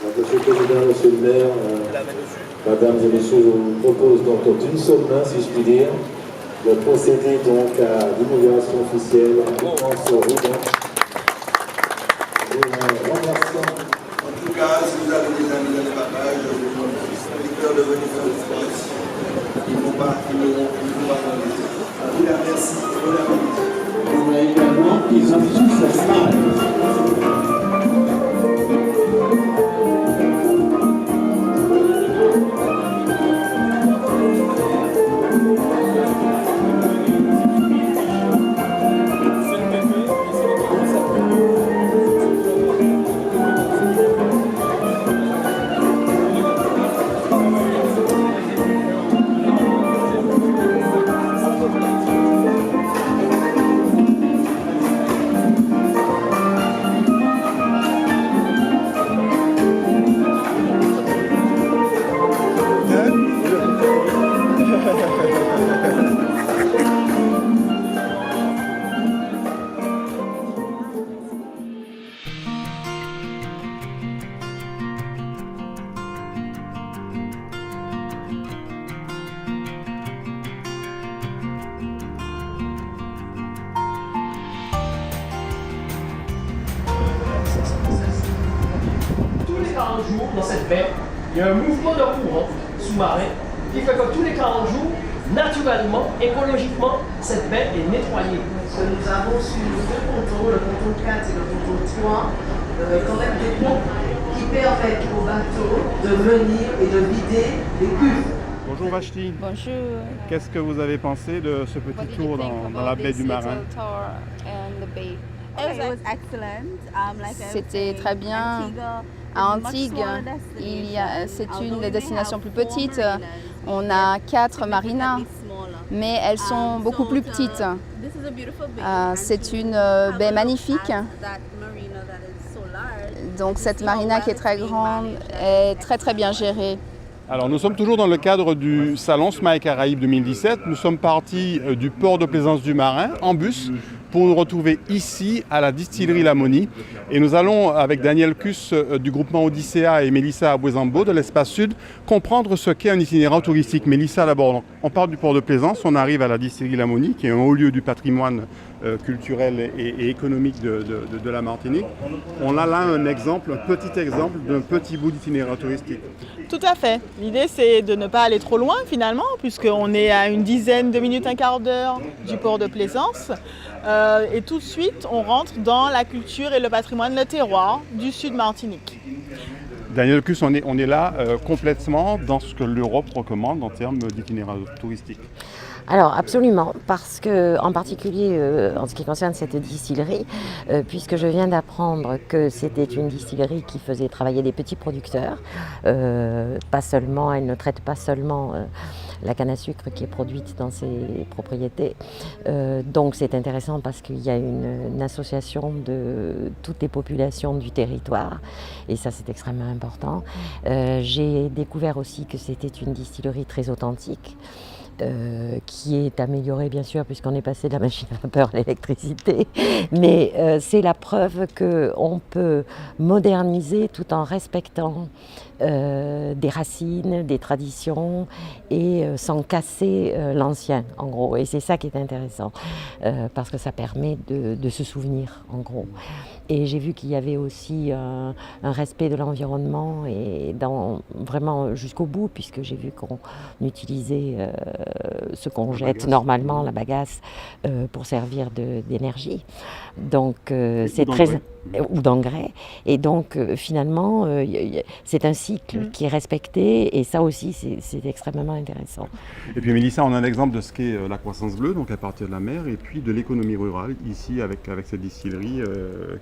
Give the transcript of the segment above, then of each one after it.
Monsieur le Président, Monsieur le maire, Mesdames et Messieurs, je vous propose donc d'une seule main, si je puis dire, de procéder donc à l'inauguration officielle en France au ruban. En tout cas, si vous avez des amis dans les bagages, je vous invite de venir faire le sport ici. Ils ne vont pas vous la merci. On a également, ils ont tous la salle. Tous les 40 jours, dans cette baie, il y a un mouvement de courant sous-marin qui fait que tous les 40 jours, naturellement, écologiquement, cette baie est nettoyée. Parce que nous avons sur nos deux pontons, le ponton 4 et le ponton 3, quand même des pompes qui permettent aux bateaux de venir et de vider les cuves. Bonjour Vashti. Bonjour. Qu'est-ce que vous avez pensé de ce petit tour dans la baie du Marin? C'était très bien. À Antigues, c'est une des destinations plus petites. On a 4 marinas, mais elles sont beaucoup plus petites. C'est une baie magnifique. Donc cette marina qui est très grande est très très bien gérée. Alors nous sommes toujours dans le cadre du Salon SMILE Caraïbes 2017. Nous sommes partis du port de plaisance du Marin en bus pour nous retrouver ici à la distillerie Lamoni. Et nous allons, avec Daniel Cus du groupement Odyssea et Mélissa Abouezambo de l'Espace Sud, comprendre ce qu'est un itinéraire touristique. Mélissa, d'abord, on part du port de plaisance, on arrive à la distillerie Lamoni, qui est un haut lieu du patrimoine culturel et économique de la Martinique. On a là un exemple, un petit exemple d'un petit bout d'itinéraire touristique. Tout à fait. L'idée, c'est de ne pas aller trop loin finalement, puisqu'on est à une dizaine de minutes, un quart d'heure du port de plaisance. Et tout de suite, on rentre dans la culture et le patrimoine, le terroir du sud Martinique. Daniel Cus, on est là complètement dans ce que l'Europe recommande en termes d'itinéraire touristique. Alors absolument, parce que en particulier en ce qui concerne cette distillerie, puisque je viens d'apprendre que c'était une distillerie qui faisait travailler des petits producteurs, pas seulement, elle ne traite pas seulement la canne à sucre qui est produite dans ses propriétés. Donc c'est intéressant parce qu'il y a une association de toutes les populations du territoire et ça c'est extrêmement important. J'ai découvert aussi que c'était une distillerie très authentique. Qui est améliorée bien sûr puisqu'on est passé de la machine à vapeur à l'électricité, mais c'est la preuve qu'on peut moderniser tout en respectant des racines, des traditions et sans casser l'ancien en gros. Et c'est ça qui est intéressant parce que ça permet de se souvenir en gros. Et j'ai vu qu'il y avait aussi un respect de l'environnement et vraiment jusqu'au bout puisque j'ai vu qu'on utilisait ce qu'on jette normalement, la bagasse, pour servir d'énergie. Donc c'est très... ou d'engrais. Et donc finalement, c'est un cycle qui est respecté et ça aussi c'est extrêmement intéressant. Et puis Mélissa, on a un exemple de ce qu'est la croissance bleue, donc à partir de la mer, et puis de l'économie rurale, ici avec cette distillerie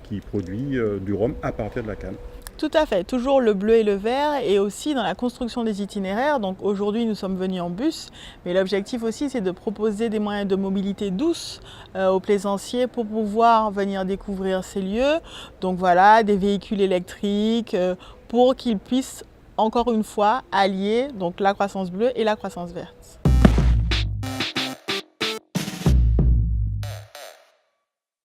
qui produit du rhum à partir de la canne. Tout à fait, toujours le bleu et le vert et aussi dans la construction des itinéraires. Donc aujourd'hui nous sommes venus en bus, mais l'objectif aussi c'est de proposer des moyens de mobilité douce aux plaisanciers pour pouvoir venir découvrir ces lieux. Donc voilà, des véhicules électriques pour qu'ils puissent encore une fois allier donc la croissance bleue et la croissance verte.